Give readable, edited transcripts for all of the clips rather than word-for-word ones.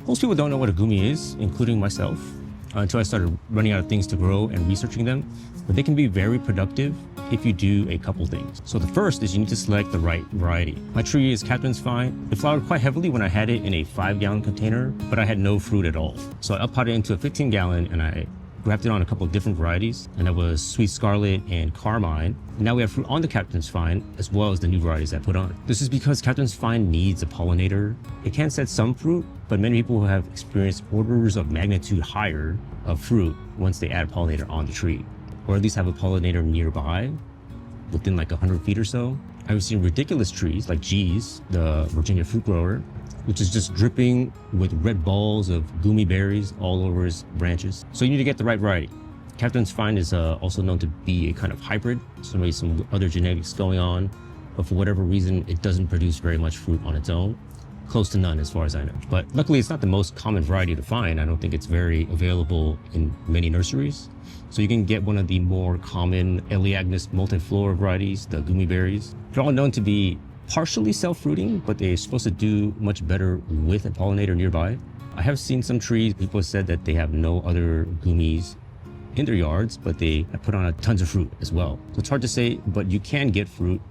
Most people don't know what a Goumi is, including myself, until I started running out of things to grow and researching them. But they can be very productive if you do a couple things. So the first is you need to select the right variety. My tree is Captain's Vine. It flowered quite heavily when I had it in a 5-gallon container, but I had no fruit at all. So I up-potted it into a 15-gallon and I grafted on a couple of different varieties, and that was Sweet Scarlet and Carmine. And now we have fruit on the Captain's Vine, as well as the new varieties I put on. This is because Captain's Vine needs a pollinator. It can set some fruit, but many people have experienced orders of magnitude higher of fruit once they add a pollinator on the tree, or at least have a pollinator nearby, within like 100 feet or so. I've seen ridiculous trees like G's, the Virginia fruit grower, which is just dripping with red balls of Goumi berries all over its branches. So you need to get the right variety. Captain's Vine is also known to be a kind of hybrid, so maybe some other genetics going on, but for whatever reason, it doesn't produce very much fruit on its own. Close to none as far as I know. But luckily, it's not the most common variety to find. I don't think it's very available in many nurseries. So you can get one of the more common Elaeagnus multiflora varieties, the Goumi berries. They're all known to be partially self-fruiting, but they're supposed to do much better with a pollinator nearby. I have seen some trees, people have said that they have no other Goumis in their yards, but they put on tons of fruit as well. So it's hard to say, but you can get fruit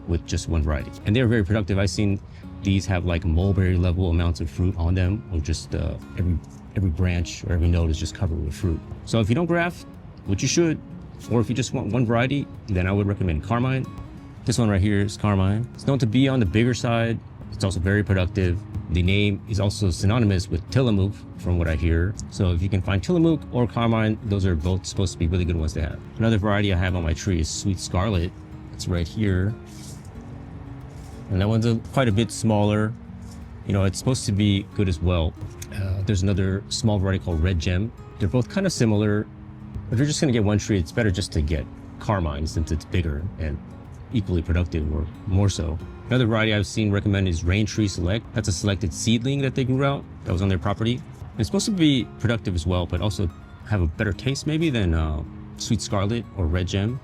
with just one variety. And they're very productive. I've seen these have like mulberry level amounts of fruit on them, or just every branch or every node is just covered with fruit. So if you don't graft, which you should, or if you just want one variety, then I would recommend Carmine. This one right here is Carmine. It's known to be on the bigger side. It's also very productive. The name is also synonymous with Tillamook from what I hear. So if you can find Tillamook or Carmine, those are both supposed to be really good ones to have. Another variety I have on my tree is Sweet Scarlet. It's right here. And that one's quite a bit smaller. You know, it's supposed to be good as well. There's another small variety called Red Gem. They're both kind of similar. If you're just gonna get one tree, it's better just to get Carmine since it's bigger and equally productive, or more so. Another variety I've seen recommended is Rain Tree Select. That's a selected seedling that they grew out that was on their property. It's supposed to be productive as well, but also have a better taste maybe than Sweet Scarlet or Red Gem.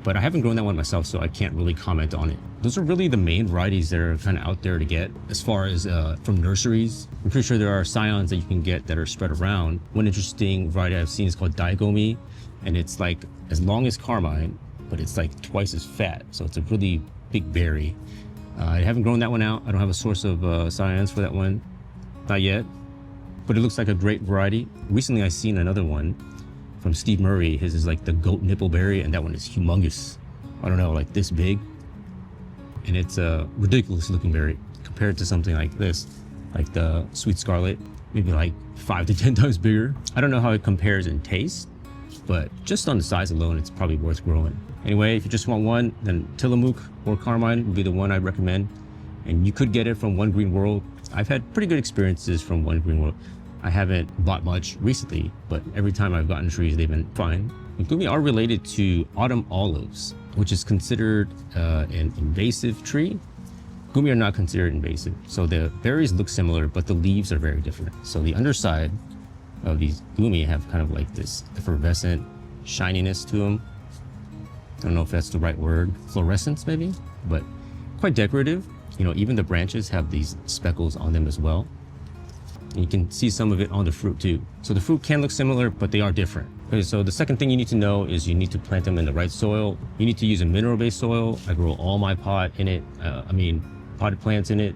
But I haven't grown that one myself, so I can't really comment on it. Those are really the main varieties that are kind of out there to get as far as from nurseries. I'm pretty sure there are scions that you can get that are spread around. One interesting variety I've seen is called Goumi, and it's like as long as Carmine, but it's like twice as fat. So it's a really big berry. I haven't grown that one out. I don't have a source of scions for that one, not yet, but it looks like a great variety. Recently I seen another one from Steve Murray. His is like the goat nipple berry, and that one is humongous. I don't know, like this big. And it's a ridiculous looking berry compared to something like this, like the Sweet Scarlet, maybe like 5 to 10 times bigger. I don't know how it compares in taste, but just on the size alone, it's probably worth growing. Anyway, if you just want one, then Tillamook or Carmine would be the one I'd recommend. And you could get it from One Green World. I've had pretty good experiences from One Green World. I haven't bought much recently, but every time I've gotten trees, they've been fine. And Goumi are related to autumn olives, which is considered an invasive tree. Goumi are not considered invasive. So the berries look similar, but the leaves are very different. So the underside of these Goumi have kind of like this effervescent shininess to them. I don't know if that's the right word, fluorescence maybe, but quite decorative. You know, even the branches have these speckles on them as well. And you can see some of it on the fruit too. So the fruit can look similar, but they are different. Okay, so the second thing you need to know is you need to plant them in the right soil. You need to use a mineral-based soil. I grow all my potted plants in it.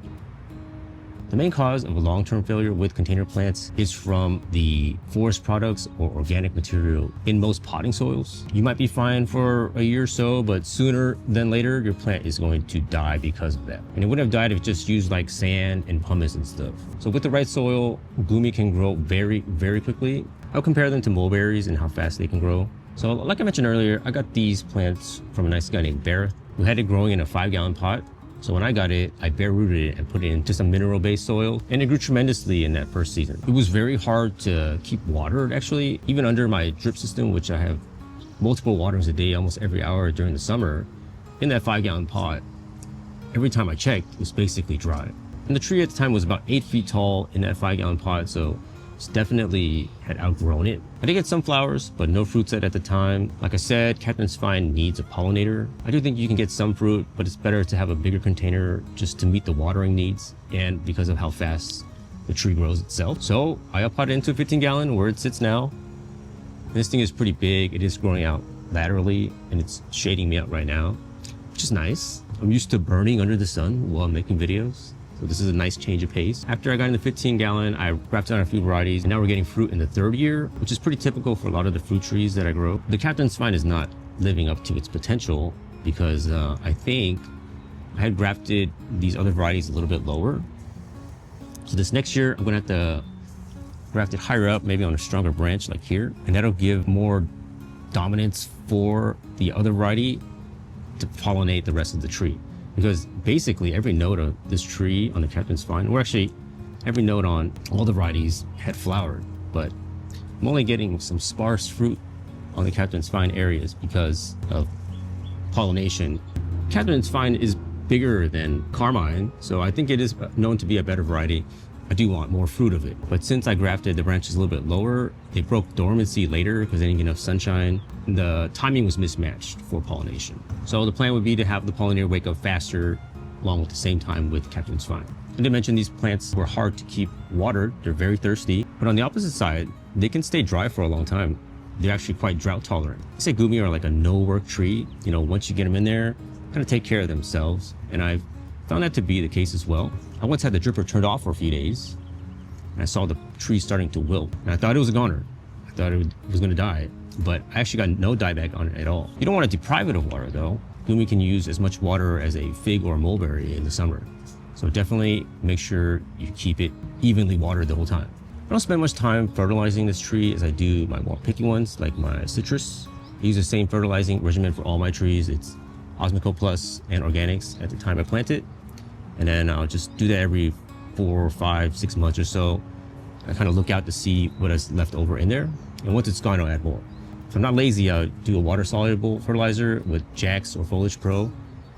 The main cause of a long-term failure with container plants is from the forest products or organic material in most potting soils. You might be fine for a year or so, but sooner than later, your plant is going to die because of that. And it wouldn't have died if it just used like sand and pumice and stuff. So with the right soil, Goumi can grow very, very quickly. I'll compare them to mulberries and how fast they can grow. So like I mentioned earlier, I got these plants from a nice guy named Barrett, who had it growing in a 5-gallon pot. So when I got it, I bare rooted it and put it into some mineral-based soil, and it grew tremendously in that first season. It was very hard to keep watered, actually, even under my drip system, which I have multiple waterings a day, almost every hour during the summer. In that 5-gallon pot, every time I checked, it was basically dry. And the tree at the time was about 8 feet tall in that 5-gallon pot, so it's definitely had outgrown it. I did get some flowers, but no fruit set at the time. Like I said, Captain's Vine needs a pollinator. I do think you can get some fruit, but it's better to have a bigger container just to meet the watering needs and because of how fast the tree grows itself. So I uppotted into a 15-gallon where it sits now. And this thing is pretty big. It is growing out laterally and it's shading me out right now, which is nice. I'm used to burning under the sun while I'm making videos. So this is a nice change of pace. After I got in the 15-gallon, I grafted on a few varieties, and now we're getting fruit in the third year, which is pretty typical for a lot of the fruit trees that I grow. The Captain's Vine is not living up to its potential because I think I had grafted these other varieties a little bit lower. So this next year, I'm gonna have to graft it higher up, maybe on a stronger branch like here, and that'll give more dominance for the other variety to pollinate the rest of the tree. Because basically every node of this tree on the Captain's Vine, or actually every node on all the varieties had flowered, but I'm only getting some sparse fruit on the Captain's Vine areas because of pollination. Captain's Vine is bigger than Carmine, so I think it is known to be a better variety. I do want more fruit of it, but since I grafted the branches a little bit lower, they broke dormancy later because they didn't get enough sunshine. The timing was mismatched for pollination. So the plan would be to have the pollinator wake up faster along with the same time with Captain's Vine. And to mention, these plants were hard to keep watered. They're very thirsty, but on the opposite side, they can stay dry for a long time. They're actually quite drought tolerant. I say Goumi are like a no work tree. You know, once you get them in there, kind of take care of themselves. And I've found that to be the case as well. I once had the dripper turned off for a few days and I saw the tree starting to wilt. And I thought it was a goner. I thought it was going to die, but I actually got no dieback on it at all. You don't want to deprive it of water though. Goumi can use as much water as a fig or a mulberry in the summer. So definitely make sure you keep it evenly watered the whole time. I don't spend much time fertilizing this tree as I do my more picky ones, like my citrus. I use the same fertilizing regimen for all my trees. It's Osmoco Plus and organics at the time I plant it. And then I'll just do that every 4, 5, 6 months or so. I kind of look out to see what is left over in there. And once it's gone, I'll add more. If I'm not lazy, I'll do a water-soluble fertilizer with Jax or Foliage Pro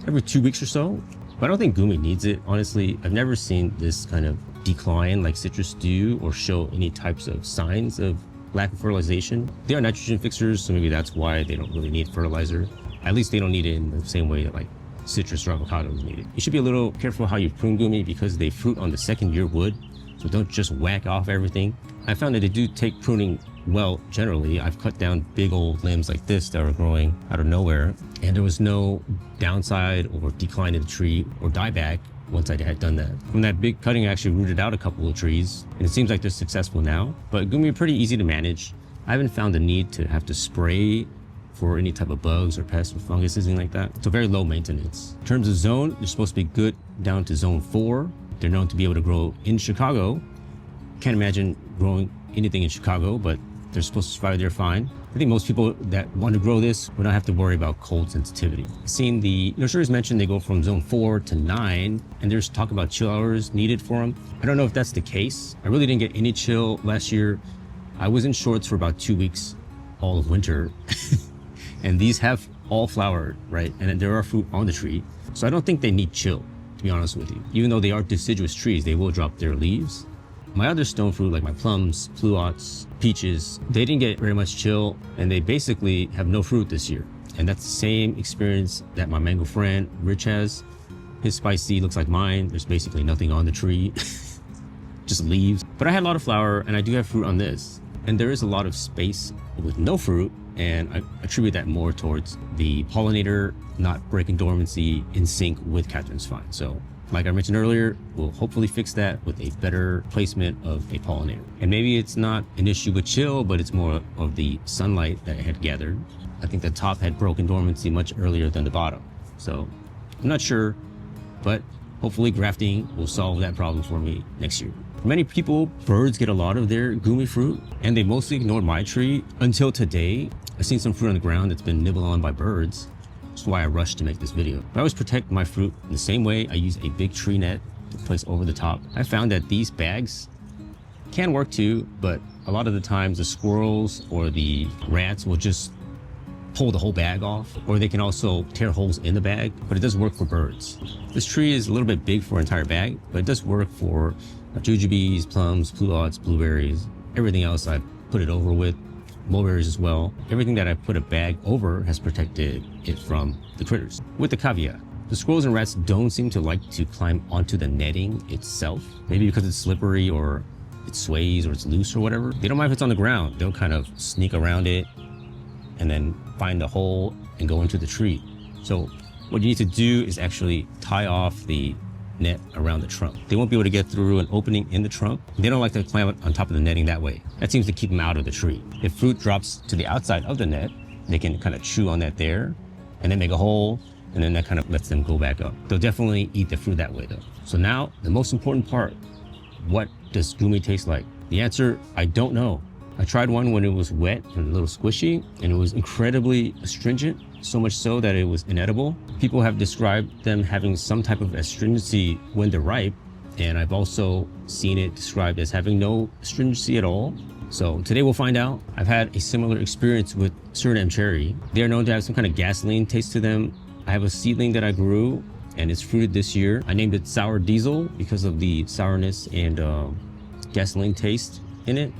every 2 weeks or so. But I don't think Goumi needs it. Honestly, I've never seen this kind of decline like citrus do or show any types of signs of lack of fertilization. They are nitrogen fixers, so maybe that's why they don't really need fertilizer. At least they don't need it in the same way that like citrus or avocados need it. You should be a little careful how you prune Goumi because they fruit on the second year wood, so don't just whack off everything. I found that they do take pruning well generally. I've cut down big old limbs like this that were growing out of nowhere, and there was no downside or decline in the tree or dieback once I had done that. From that big cutting, I actually rooted out a couple of trees, and it seems like they're successful now. But Goumi are pretty easy to manage. I haven't found the need to have to spray for any type of bugs or pests or fungus, anything like that. So very low maintenance. In terms of zone, they're supposed to be good down to zone 4. They're known to be able to grow in Chicago. Can't imagine growing anything in Chicago, but they're supposed to survive there fine. I think most people that want to grow this would not have to worry about cold sensitivity. Seeing the nurseries mentioned they go from zone 4 to 9, and there's talk about chill hours needed for them. I don't know if that's the case. I really didn't get any chill last year. I was in shorts for about 2 weeks all of winter. And these have all flowered, right? And there are fruit on the tree. So I don't think they need chill, to be honest with you. Even though they are deciduous trees, they will drop their leaves. My other stone fruit, like my plums, pluots, peaches, they didn't get very much chill, and they basically have no fruit this year. And that's the same experience that my mango friend, Rich, has. His spicy looks like mine. There's basically nothing on the tree, just leaves. But I had a lot of flower, and I do have fruit on this. And there is a lot of space with no fruit, and I attribute that more towards the pollinator not breaking dormancy in sync with Captain's Vine. So like I mentioned earlier, we'll hopefully fix that with a better placement of a pollinator. And maybe it's not an issue with chill, but it's more of the sunlight that had gathered. I think the top had broken dormancy much earlier than the bottom. So I'm not sure, but hopefully grafting will solve that problem for me next year. For many people, birds get a lot of their Goumi fruit, and they mostly ignored my tree until today. I've seen some fruit on the ground that's been nibbled on by birds. That's why I rushed to make this video. I always protect my fruit in the same way. I use a big tree net to place over the top. I found that these bags can work too, but a lot of the times the squirrels or the rats will just pull the whole bag off, or they can also tear holes in the bag, but it does work for birds. This tree is a little bit big for an entire bag, but it does work for jujubes, plums, pluots, blueberries, everything else I've put it over with. Mulberries as well. Everything that I put a bag over has protected it from the critters. With the caveat, The squirrels and rats don't seem to like to climb onto the netting itself. Maybe because it's slippery or it sways or it's loose or whatever. They don't mind if it's on the ground. They'll kind of sneak around it and then find the hole and go into the tree. So what you need to do is actually tie off the net around the trunk. They won't be able to get through an opening in the trunk. They don't like to climb on top of the netting that way. That seems to keep them out of the tree. If fruit drops to the outside of the net, they can kind of chew on that there and then make a hole, and then that kind of lets them go back up. They'll definitely eat the fruit that way though. So now the most important part, what does Goumi taste like? The answer, I don't know. I tried one when it was wet and a little squishy, and it was incredibly astringent, so much so that it was inedible. People have described them having some type of astringency when they're ripe, and I've also seen it described as having no astringency at all. So today we'll find out. I've had a similar experience with Suriname cherry. They are known to have some kind of gasoline taste to them. I have a seedling that I grew and it's fruited this year. I named it Sour Diesel because of the sourness and gasoline taste in it.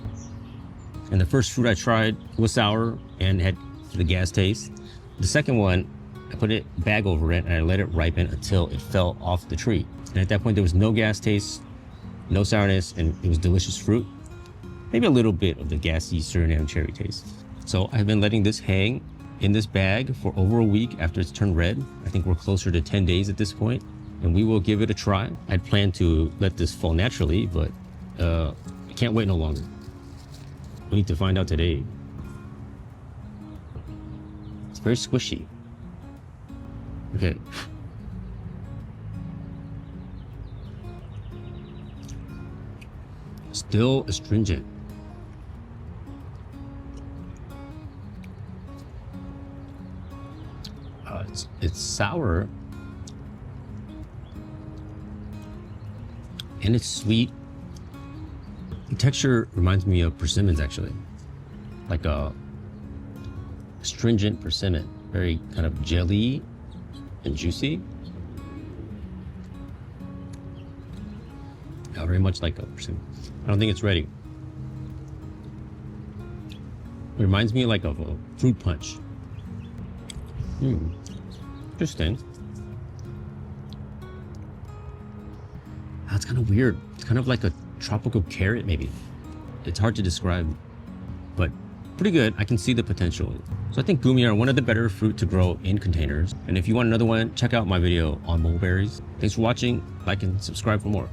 And the first fruit I tried was sour and had the gas taste. The second one, I put a bag over it and I let it ripen until it fell off the tree. And at that point, there was no gas taste, no sourness, and it was delicious fruit. Maybe a little bit of the gassy Suriname cherry taste. So I've been letting this hang in this bag for over a week after it's turned red. I think we're closer to 10 days at this point, and we will give it a try. I'd planned to let this fall naturally, but I can't wait no longer. We need to find out today. It's very squishy. Okay. Still astringent. It's sour and it's sweet. The texture reminds me of persimmons, actually, like a astringent persimmon, very kind of jelly and juicy. Yeah, very much like a persimmon. I don't think it's ready. It reminds me like of a fruit punch. Interesting. That's kind of weird. It's kind of like a tropical carrot, maybe. It's hard to describe, but pretty good. I can see the potential. So I think Goumi are one of the better fruit to grow in containers. And if you want another one, check out my video on mulberries. Thanks for watching. Like and subscribe for more.